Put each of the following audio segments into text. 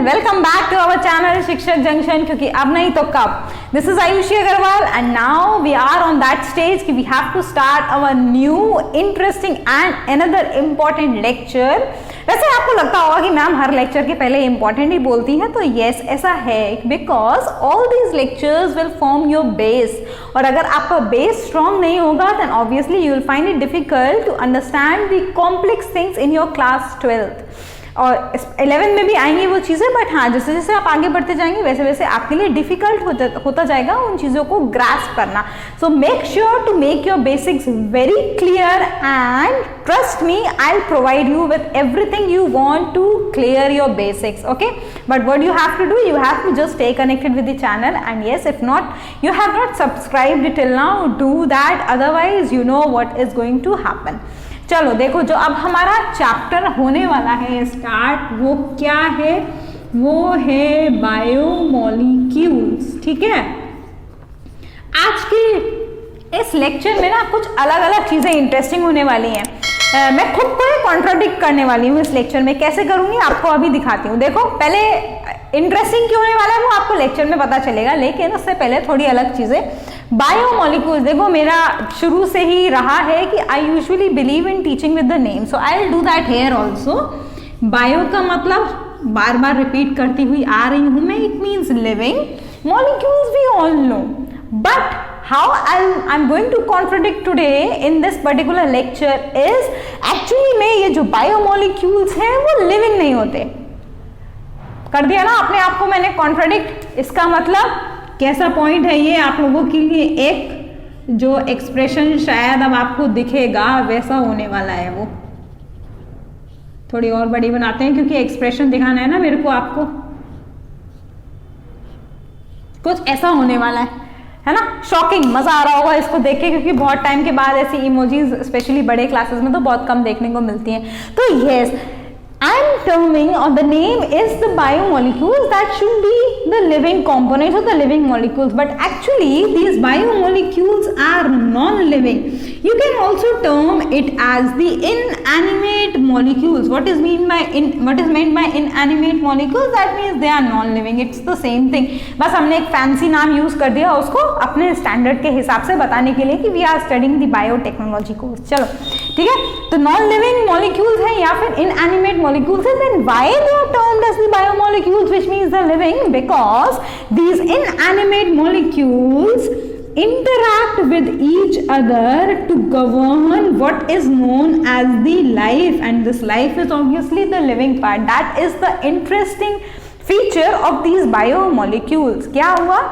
Welcome back to our channel Shikshak Junction, क्योंकि अब नहीं तो कब। This is Ayushi Agarwal and now we are on that stage कि we have to start our new interesting and another important lecture. वैसे आपको लगता होगा कि मैम हर लेक्चर के पहले इंपॉर्टेंट ही बोलती हैं, तो यस ऐसा है, because all these lectures will form your base. और अगर आपका बेस स्ट्रॉन्ग नहीं होगा then obviously you will find it difficult to understand the complex things in your class 12th और 11 में भी आएंगी वो चीज़ें, बट हाँ जैसे जैसे आप आगे बढ़ते जाएंगे वैसे वैसे आपके लिए डिफिकल्ट होता जाएगा उन चीज़ों को ग्रास्प करना। So make sure to make your basics very clear and trust me, I will provide you with everything you want to clear your basics, okay. But what you have to do, you have to just stay connected with the channel, and yes, if not you have not subscribed till now, do that, otherwise you know what is going to happen। चलो देखो, जो अब हमारा chapter होने वाला है start, वो क्या है, वो है बायोमोलिक्यूल्स, ठीक है। आज के इस लेक्चर में ना कुछ अलग अलग चीजें इंटरेस्टिंग होने वाली हैं। मैं खुद को कॉन्ट्राडिक्ट करने वाली हूँ इस लेक्चर में। कैसे करूंगी आपको अभी दिखाती हूँ। देखो, पहले इंटरेस्टिंग क्यों होने वाला है वो आपको लेक्चर में पता चलेगा, लेकिन उससे पहले थोड़ी अलग चीजें। बायोमोलिक्यूल्स, देखो मेरा शुरू से ही रहा है कि I usually believe in teaching with the name, so I will do that here also. Bio का मतलब बार बार रिपीट करती हुई आ रही हूं मैं, it means living. Molecules we all know, but how I'm going to contradict today in this particular lecture is actually में ये जो बायोमोलिक्यूल्स हैं वो लिविंग नहीं होते। कर दिया ना अपने आप को मैंने कॉन्ट्राडिक्ट। इसका मतलब कैसा पॉइंट है ये आप लोगों के लिए, एक जो एक्सप्रेशन शायद अब आपको दिखेगा वैसा होने वाला है। वो थोड़ी और बड़ी बनाते हैं क्योंकि एक्सप्रेशन दिखाना है ना मेरे को आपको। कुछ ऐसा होने वाला है ना, शॉकिंग, मजा आ रहा होगा इसको देख के, क्योंकि बहुत टाइम के बाद ऐसी इमोजीज स्पेशली बड़े क्लासेस में तो बहुत कम देखने को मिलती हैं। तो yes, I am terming, or the name is the biomolecules that should be the living components of the living molecules, but actually these biomolecules are non-living. You can also term it as the inanimate molecules. What is meant by inanimate molecules? That means they are non-living. It's the same thing. बस हमने एक fancy नाम use कर दिया उसको अपने standard के हिसाब से बताने के लिए कि we are studying the biotechnology course। चलो ठीक है, तो non-living molecules है या फिर inanimate molecules है, then why they are termed as the biomolecules, which means the living? Because these inanimate molecules interact with each other to govern what is known as the life, and this life is obviously the living part. That is the interesting feature of these biomolecules। क्या हुआ,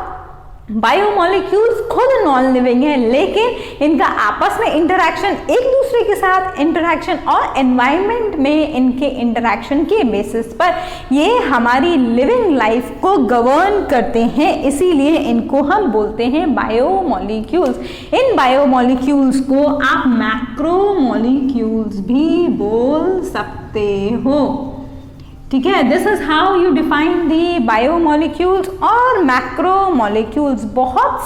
biomolecules खुद non living है, लेकिन इनका आपस में interaction, एक दूसरे के साथ इंटरैक्शन और एनवायरनमेंट में इनके इंटरैक्शन के बेसिस पर ये हमारी लिविंग लाइफ को गवर्न करते हैं, इसीलिए इनको हम बोलते हैं बायोमोलिक्यूल्स। इन बायोमोलिक्यूल्स को आप मैक्रोमोलिक्यूल्स भी बोल सकते हो, ठीक है। This is how you define the biomolecules और मैक्रोमोलिक्यूल्स। बहुत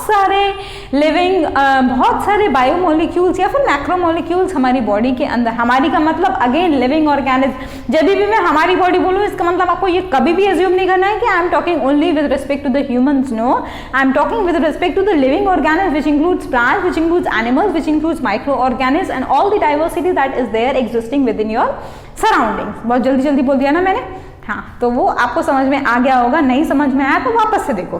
सारे बायोमोलिक्यूल्स या फिर मैक्रोमोलिक्यूल्स हमारी बॉडी के अंदर, हमारी का मतलब अगेन लिविंग ऑर्गेनिज्म। जब भी मैं हमारी बॉडी बोलूँ इसका मतलब आपको ये कभी भी एज्यूम नहीं करना है कि I am talking only with respect to the humans. No, I am talking with respect to the living organism which includes plants, which includes animals, which includes microorganism and all the diversity that is there existing within your surroundings. बहुत जल्दी जल्दी बोल दिया ना मैंने, हाँ, तो वो आपको समझ में आ गया होगा। नहीं समझ में आया तो वापस से देखो,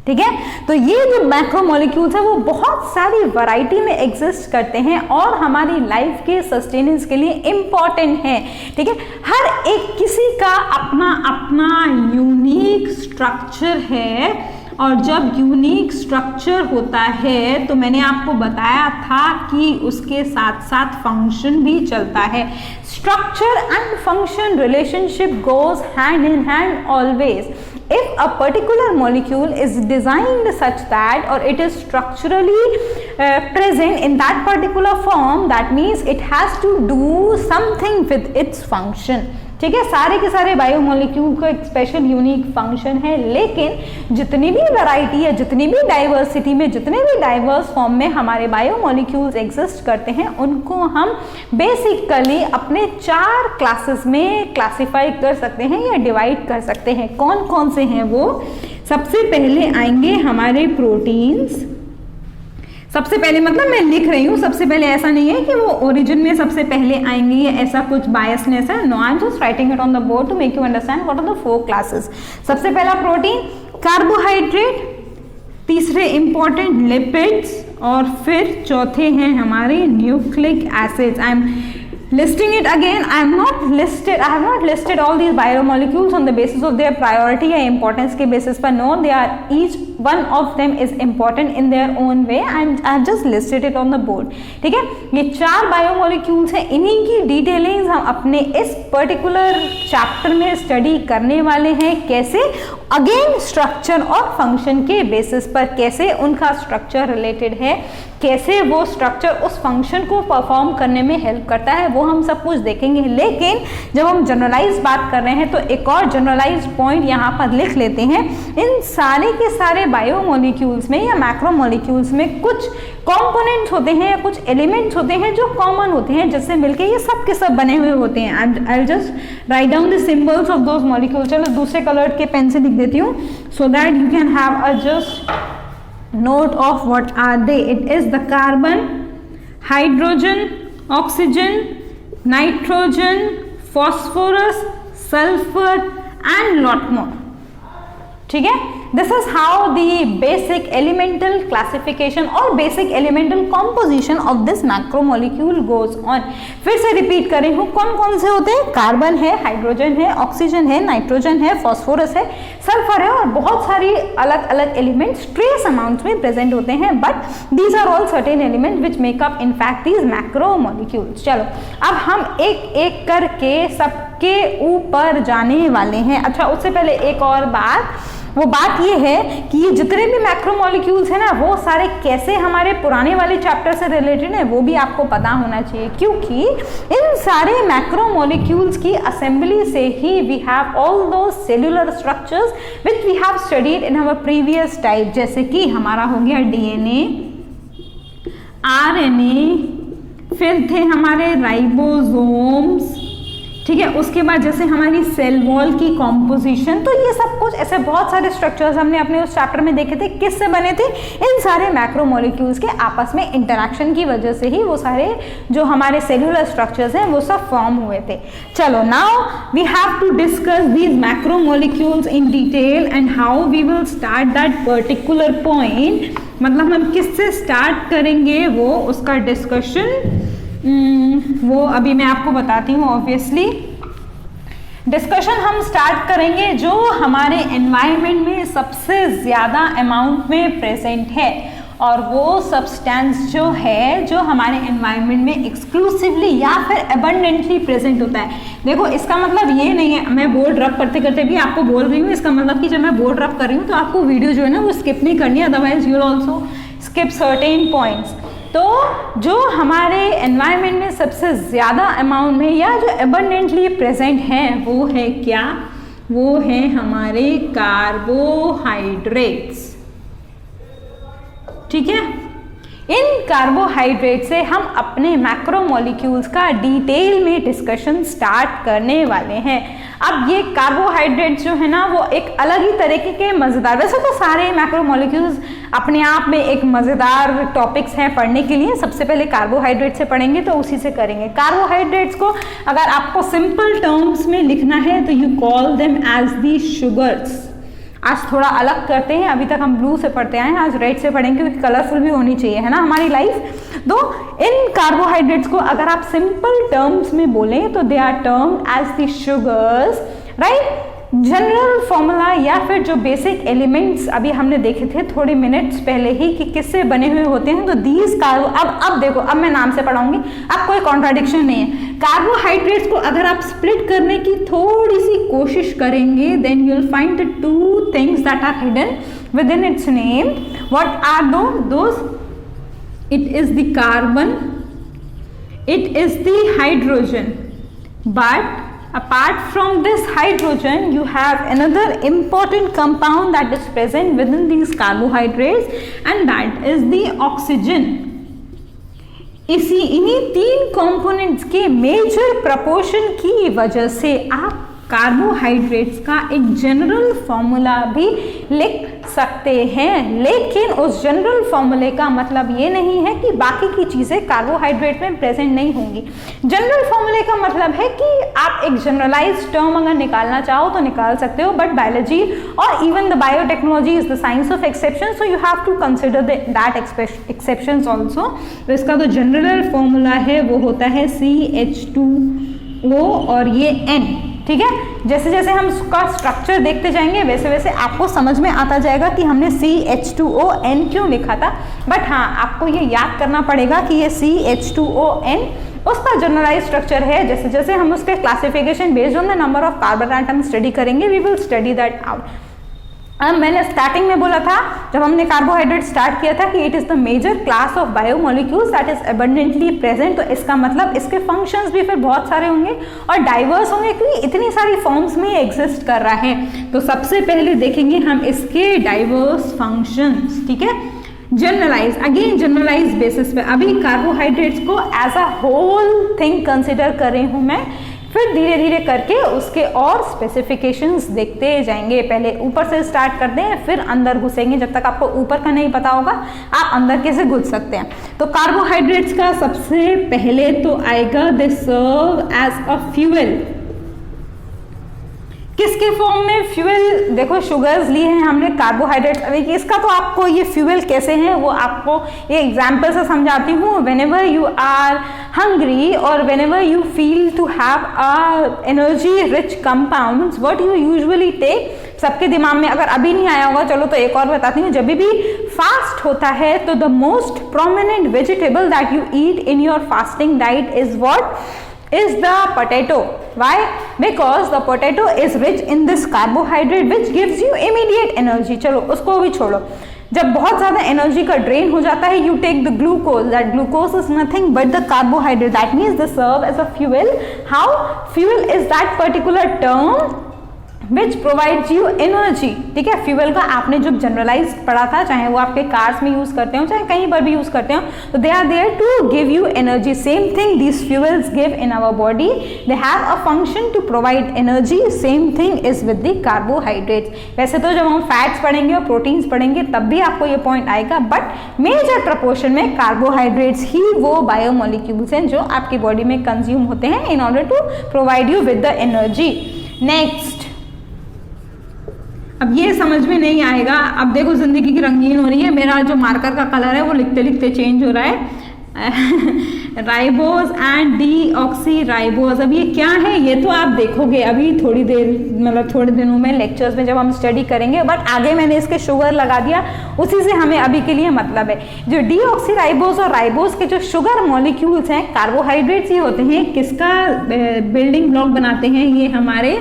ठीक है। तो ये जो मैक्रोमोलिक्यूल्स है वो बहुत सारी वैरायटी में एग्जिस्ट करते हैं और हमारी लाइफ के सस्टेनेंस के लिए इम्पॉर्टेंट है, ठीक है। हर एक किसी का अपना अपना यूनिक स्ट्रक्चर है, और जब यूनिक स्ट्रक्चर होता है तो मैंने आपको बताया था कि उसके साथ साथ फंक्शन भी चलता है। Structure and function relationship goes hand in hand always. If a particular molecule is designed such that, or it is structurally present in that particular form, that means it has to do something with its function, ठीक है, सारे के सारे biomolecule का एक special unique function है, लेकिन जितनी भी वैरायटी है, जितनी भी डाइवर्सिटी में, जितने भी डाइवर्स फॉर्म में हमारे बायोमोलिक्यूल्स एग्जिस्ट करते हैं, उनको हम बेसिकली अपने 4 क्लासेस में क्लासिफाई कर सकते हैं या डिवाइड कर सकते हैं। कौन कौन से हैं वो? सबसे पहले आएंगे हमारे प्रोटीन्स। सबसे पहले मतलब मैं लिख रही हूँ, सबसे पहले ऐसा नहीं है कि वो ओरिजिन में सबसे पहले आएंगे या ऐसा कुछ बायसनेस है। No, I am just writing it on the board to make you understand what are the 4 classes. सबसे पहला प्रोटीन, कार्बोहाइड्रेट, तीसरे इंपॉर्टेंट लिपिड्स, और फिर चौथे हैं हमारे nucleic acids. I am listing it again. I have not listed all these biomolecules on the basis of their priority या importance के basis पर. No, they are each one of them is important in their own way. I have just listed it on the board. ठीक है, ये 4 biomolecules हैं, इन्हीं की detailings हम अपने इस पर्टिकुलर चैप्टर में स्टडी करने वाले हैं। कैसे? अगेन स्ट्रक्चर और फंक्शन के बेसिस पर, कैसे उनका स्ट्रक्चर रिलेटेड है, कैसे वो स्ट्रक्चर उस फंक्शन को परफॉर्म करने में हेल्प करता है, वो हम सब कुछ देखेंगे। लेकिन जब हम जनरलाइज बात कर रहे हैं तो एक और जनरलाइज पॉइंट यहाँ पर लिख लेते हैं। इन सारे के सारे बायोमोलिक्यूल्स में या मैक्रोमोलिक्यूल्स में कुछ कंपोनेंट्स होते हैं या कुछ एलिमेंट्स होते हैं जो कॉमन होते हैं, जिससे मिलके ये सब के सब बने हुए होते हैं। I will just write down the symbols of those molecules. चलो दूसरे कलर के पेन से लिख देती हूँ so that you can have a just note of what are they. It is the carbon, hydrogen, oxygen, nitrogen, phosphorus, sulfur and lot more. ठीक है, this is how the basic elemental classification और basic elemental composition of this macromolecule goes on. फिर से repeat कर रही हूँ, कौन कौन से होते हैं? कार्बन है, हाइड्रोजन है, ऑक्सीजन है, नाइट्रोजन है, फॉस्फोरस है, सल्फर है, और बहुत सारी अलग अलग एलिमेंट्स ट्रेस अमाउंट्स में प्रेजेंट होते हैं, but these are all certain element which make up in fact these macromolecules. चलो अब हम एक एक करके सबके ऊपर जाने वाले हैं। अच्छा, उससे पहले एक और बात, वो बात ये है कि ये जितने भी मैक्रोमोलिक्यूल्स हैं ना, वो सारे कैसे हमारे पुराने वाले चैप्टर से रिलेटेड है वो भी आपको पता होना चाहिए, क्योंकि इन सारे मैक्रोमोलिक्यूल्स की असेंबली से ही we have all those cellular structures which we have studied in our previous type. जैसे कि हमारा हो गया डीएनए, आरएनए, फिर थे हमारे राइबोसोम्स, ठीक है, उसके बाद जैसे हमारी सेल वॉल की कॉम्पोजिशन। तो ये सब कुछ ऐसे बहुत सारे स्ट्रक्चर्स हमने अपने उस चैप्टर में देखे थे। किससे बने थे? इन सारे मैक्रोमोलिक्यूल्स के आपस में इंटरैक्शन की वजह से ही वो सारे जो हमारे सेल्यूलर स्ट्रक्चर्स हैं वो सब फॉर्म हुए थे। चलो, now we have to discuss these macromolecules in detail and how we will start that particular point. मतलब हम किससे स्टार्ट करेंगे वो उसका डिस्कशन, वो अभी मैं आपको बताती हूँ। ऑब्वियसली डिस्कशन हम स्टार्ट करेंगे जो हमारे एनवायरनमेंट में सबसे ज़्यादा अमाउंट में प्रेजेंट है, और वो सब्सटेंस जो है जो हमारे एनवायरनमेंट में एक्सक्लूसिवली या फिर एबंडेंटली प्रेजेंट होता है। देखो, इसका मतलब ये नहीं है, मैं बोर्ड रब करते करते भी आपको बोल रही हूँ, इसका मतलब कि जब मैं बोर्ड रब कर रही हूँ तो आपको वीडियो जो है ना वो स्किप नहीं करनी, otherwise you will also skip certain points. तो जो हमारे एनवायरनमेंट में सबसे ज़्यादा अमाउंट में या जो एबंडेंटली प्रेजेंट हैं वो है क्या? वो है हमारे कार्बोहाइड्रेट्स। ठीक है, इन कार्बोहाइड्रेट से हम अपने मैक्रोमोलिक्यूल्स का डिटेल में डिस्कशन स्टार्ट करने वाले हैं। अब ये कार्बोहाइड्रेट्स जो है ना वो एक अलग ही तरीके के मज़ेदार, वैसे तो सारे मैक्रोमोलिक्यूल्स अपने आप में एक मज़ेदार टॉपिक्स हैं पढ़ने के लिए। सबसे पहले कार्बोहाइड्रेट से पढ़ेंगे तो उसी से करेंगे। कार्बोहाइड्रेट्स को अगर आपको सिंपल टर्म्स में लिखना है तो you call them as the sugars. आज थोड़ा अलग करते हैं, अभी तक हम ब्लू से पढ़ते आए हैं, आज रेड से पढ़ेंगे क्योंकि कलरफुल भी होनी चाहिए, है ना हमारी लाइफ। तो इन कार्बोहाइड्रेट्स को अगर आप सिंपल टर्म्स में बोलें तो they are termed as the sugars, right. General formula या फिर जो बेसिक एलिमेंट्स अभी हमने देखे थे थोड़े मिनट्स पहले ही कि किससे बने हुए होते हैं, तो दीज कार्बो, अब देखो, अब मैं नाम से पढ़ाऊंगी, अब कोई कॉन्ट्राडिक्शन नहीं है। कार्बोहाइड्रेट्स को अगर आप स्प्लिट करने की थोड़ी सी कोशिश करेंगे then you will find the two things that are hidden within its name. What are those? It is the carbon, it is the hydrogen, but Apart from this hydrogen, you have another important compound that is present within these carbohydrates, and that is the oxygen. इन्हीं 3 components के major proportion की वजह से आप carbohydrates का एक general formula भी लिख सकते हैं, लेकिन उस जनरल फॉर्मूले का मतलब ये नहीं है कि बाकी की चीज़ें कार्बोहाइड्रेट में प्रेजेंट नहीं होंगी। जनरल फॉर्मूले का मतलब है कि आप एक जनरलाइज टर्म अगर निकालना चाहो तो निकाल सकते हो, बट बायोलॉजी और even the biotechnology is the science of exception, so you have to consider that exceptions also. तो इसका जो जनरल फॉर्मूला है वो होता है CH2O और ये N, ठीक है। जैसे जैसे हम उसका स्ट्रक्चर देखते जाएंगे वैसे वैसे आपको समझ में आता जाएगा कि हमने CH2ON क्यों लिखा था, बट हाँ आपको ये याद करना पड़ेगा कि ये CH2ON उसका जनरलाइज स्ट्रक्चर है। जैसे जैसे हम उसके classification based on the number of carbon atom study करेंगे, we will study that out. मैंने स्टार्टिंग में बोला था जब हमने कार्बोहाइड्रेट स्टार्ट किया था कि it is the major class of biomolecules that is abundantly present. तो इसका मतलब इसके फंक्शंस भी फिर बहुत सारे होंगे और डाइवर्स होंगे क्योंकि इतनी सारी फॉर्म्स में एग्जिस्ट कर रहा है। तो सबसे पहले देखेंगे हम इसके डाइवर्स फंक्शंस, ठीक है। जनरलाइज, अगेन जनरलाइज बेसिस पे अभी कार्बोहाइड्रेट्स को as a whole thing consider कर रही हूँ मैं, फिर धीरे धीरे करके उसके और स्पेसिफिकेशंस देखते जाएंगे। पहले ऊपर से स्टार्ट करते हैं फिर अंदर घुसेंगे। जब तक आपको ऊपर का नहीं पता होगा आप अंदर कैसे घुस सकते हैं। तो कार्बोहाइड्रेट्स का सबसे पहले तो आएगा दे सर्व एज अ फ्यूल। किसके फॉर्म में फ्यूल? देखो शुगर्स लिए हैं हमने, कार्बोहाइड्रेट्स। अभी इसका तो आपको ये फ्यूल कैसे हैं वो आपको ये एग्जाम्पल से समझाती हूँ। व्हेनेवर यू आर हंग्री और whenever you feel to have a energy rich compounds, what you usually take. सबके दिमाग में अगर अभी नहीं आया होगा, चलो तो एक और बताती हूँ। जब भी फास्ट होता है तो the most prominent vegetable that you eat in your fasting diet is what? is the potato. Why? Because the potato is rich in this carbohydrate which gives you immediate energy. चलो उसको भी छोड़ो। जब बहुत ज्यादा एनर्जी का drain हो जाता है, you take the glucose. That glucose is nothing but the carbohydrate. That means they serve as a fuel. How? Fuel is that particular term which provides you energy, ठीक है। फ्यूल का आपने जो generalise पढ़ा था, चाहे वो आपके कार्स में यूज करते हो चाहे कहीं पर भी यूज करते हो, तो they are there to give you energy. Same thing these fuels give in our body, they have a function to provide energy. Same thing is with the carbohydrates. वैसे तो जब हम फैट्स पढ़ेंगे और प्रोटीन्स पढ़ेंगे तब भी आपको ये पॉइंट आएगा, बट मेजर प्रपोर्शन में कार्बोहाइड्रेट्स ही वो बायोमोलिक्यूल्स हैं जो आपकी बॉडी में कंज्यूम होते हैं in order to provide you with the energy. Next, अब ये समझ में नहीं आएगा। अब देखो जिंदगी की रंगीन हो रही है, मेरा जो मार्कर का कलर है वो लिखते लिखते चेंज हो रहा है। राइबोज एंड डीऑक्सीराइबोज, अब ये क्या है ये तो आप देखोगे अभी थोड़ी देर, मतलब थोड़े दिनों में लेक्चर्स में जब हम स्टडी करेंगे, बट आगे मैंने इसके शुगर लगा दिया, उसी से हमें अभी के लिए मतलब है। जो डीऑक्सीराइबोज और राइबोज के जो शुगर मॉलिक्यूल्स हैं, कार्बोहाइड्रेट्स ही होते हैं। किसका बिल्डिंग ब्लॉक बनाते हैं? ये हमारे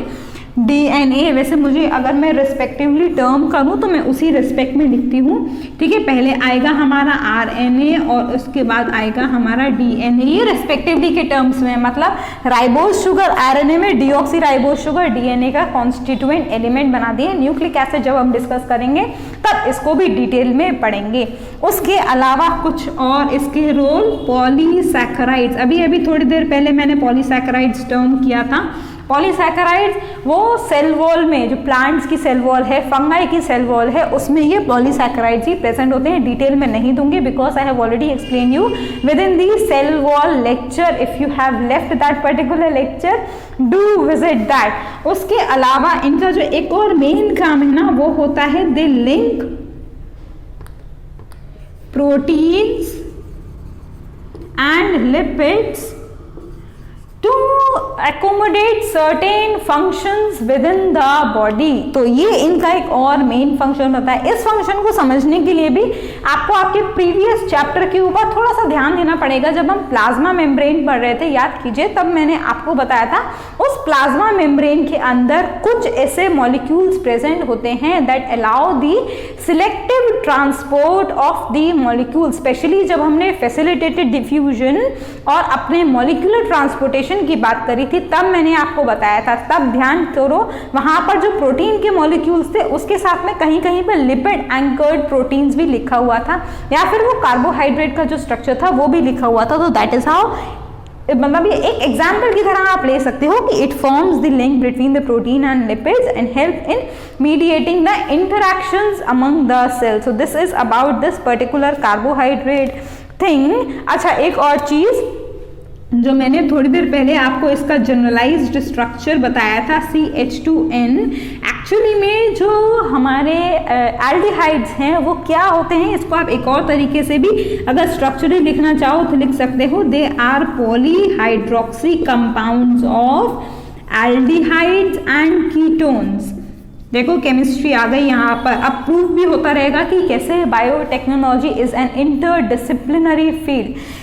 DNA। वैसे मुझे अगर मैं रिस्पेक्टिवली टर्म करूँ तो मैं उसी रिस्पेक्ट में लिखती हूँ, ठीक है। पहले आएगा हमारा RNA और उसके बाद आएगा हमारा DNA, ये रिस्पेक्टिवली के टर्म्स में। मतलब राइबोज शुगर RNA में, डीऑक्सीराइबोज शुगर DNA का कॉन्स्टिट्यूएंट एलिमेंट बना दिए। न्यूक्लिक एसिड जब हम डिस्कस करेंगे तब इसको भी डिटेल में पढ़ेंगे। उसके अलावा कुछ और इसके रोल, पॉलीसैकेराइड्स। अभी थोड़ी देर पहले मैंने पॉलीसैकेराइड्स टर्म किया था। पॉलीसैकेराइड्स वो सेल वॉल में, जो प्लांट्स की सेल वॉल है, फंगाई की सेल वॉल है, उसमें ये पॉलीसैकेराइड्स ही प्रेजेंट होते हैं। डिटेल में नहीं दूंगी because I have already explain you within the cell wall lecture. If you have left that particular lecture, do visit that. उसके अलावा इनका जो एक और मेन काम है ना, वो होता है they link proteins and lipids to accommodate certain functions within the body। तो ये इनका एक और मेन फंक्शन होता है। इस फंक्शन को समझने के लिए भी आपको आपके प्रीवियस चैप्टर के ऊपर थोड़ा सा ध्यान देना पड़ेगा। जब हम प्लाज्मा मेम्ब्रेन पढ़ रहे थे, याद कीजिए, तब मैंने आपको बताया था उस प्लाज्मा मेम्ब्रेन के अंदर कुछ ऐसे मॉलिक्यूल्स प्रेजेंट होते हैं that allow the selective transport of the molecule. Specially जब हमने फैसिलिटेटेड डिफ्यूजन और अपने मॉलिक्यूलर ट्रांसपोर्टेशन कॉम्पोजिशन की बात करी थी तब मैंने आपको बताया था, तब ध्यान करो वहां पर जो प्रोटीन के मॉलिक्यूल्स थे उसके साथ में कहीं कहीं पर लिपिड एंकर्ड प्रोटीन्स भी लिखा हुआ था, या फिर वो कार्बोहाइड्रेट का जो स्ट्रक्चर था वो भी लिखा हुआ था। तो दैट इज हाउ, मतलब ये एक एग्जाम्पल की तरह आप ले सकते हो कि it forms the link between the protein and lipids and help in mediating the interactions among the cells. So this is about this particular carbohydrate thing. अच्छा, एक और चीज जो मैंने थोड़ी देर पहले आपको इसका जनरलाइज्ड स्ट्रक्चर बताया था CH2N, एक्चुअली में जो हमारे एल्डिहाइड्स हैं वो क्या होते हैं, इसको आप एक और तरीके से भी अगर स्ट्रक्चरली लिखना चाहो तो लिख सकते हो, they are polyhydroxy compounds of aldehydes and ketones. देखो केमिस्ट्री आ गई यहाँ पर, अब प्रूफ भी होता रहेगा कि कैसे biotechnology is an interdisciplinary field.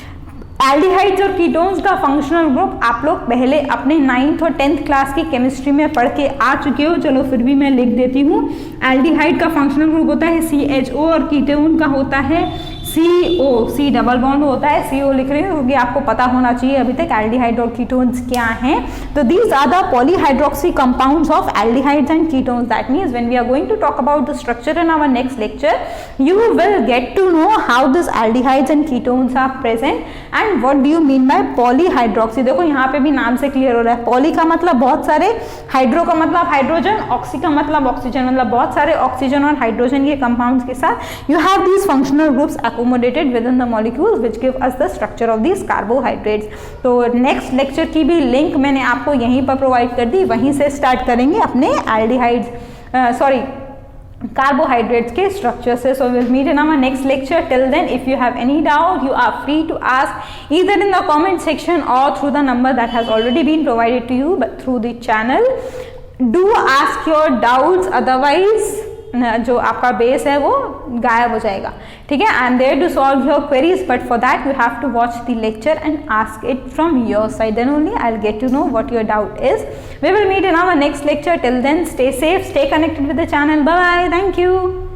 Aldehydes और कीटोन्स का फंक्शनल ग्रुप आप लोग पहले अपने 9th और 10th क्लास की केमिस्ट्री में पढ़ के आ चुके हो, चलो फिर भी मैं लिख देती हूँ। एल्डिहाइड का फंक्शनल ग्रुप होता है CHO और कीटोन का होता है CO, C डबल बॉन्ड होता है, CO लिख रहे हो क्योंकि आपको पता होना चाहिए अभी तक एल्डिहाइड और कीटोन्स क्या हैं। तो these are the polyhydroxy compounds of aldehydes and ketones. That means when we are going to talk about the structure in our next lecture, you will get to know how this aldehydes and ketones are present and what do you mean by polyhydroxy। देखो यहाँ पे भी नाम से clear हो रहा है, poly का मतलब बहुत सारे, हाइड्रो का मतलब हाइड्रोजन, ऑक्सी का मतलब ऑक्सीजन, मतलब बहुत सारे ऑक्सीजन और हाइड्रोजन के कंपाउंड्स के साथ you have these functional groups accommodated within the molecules which give us the structure of these carbohydrates। तो नेक्स्ट लेक्चर की भी लिंक मैंने आपको यहीं पर प्रोवाइड कर दी, वहीं से स्टार्ट करेंगे अपने एल्डिहाइड्स carbohydrates के structure से। So we'll meet in our next lecture. Till then, if you have any doubt, you are free to ask either in the comment section or through the number that has already been provided to you, but through the channel. Do ask your doubts, otherwise जो आपका base है वो गायब हो जाएगा, ठीक है। I am there to solve your queries, but for that you have to watch the lecture and ask it from your side, then only I will get to know what your doubt is. We will meet in our next lecture. Till then, stay safe, stay connected with the channel. Bye bye. Thank you.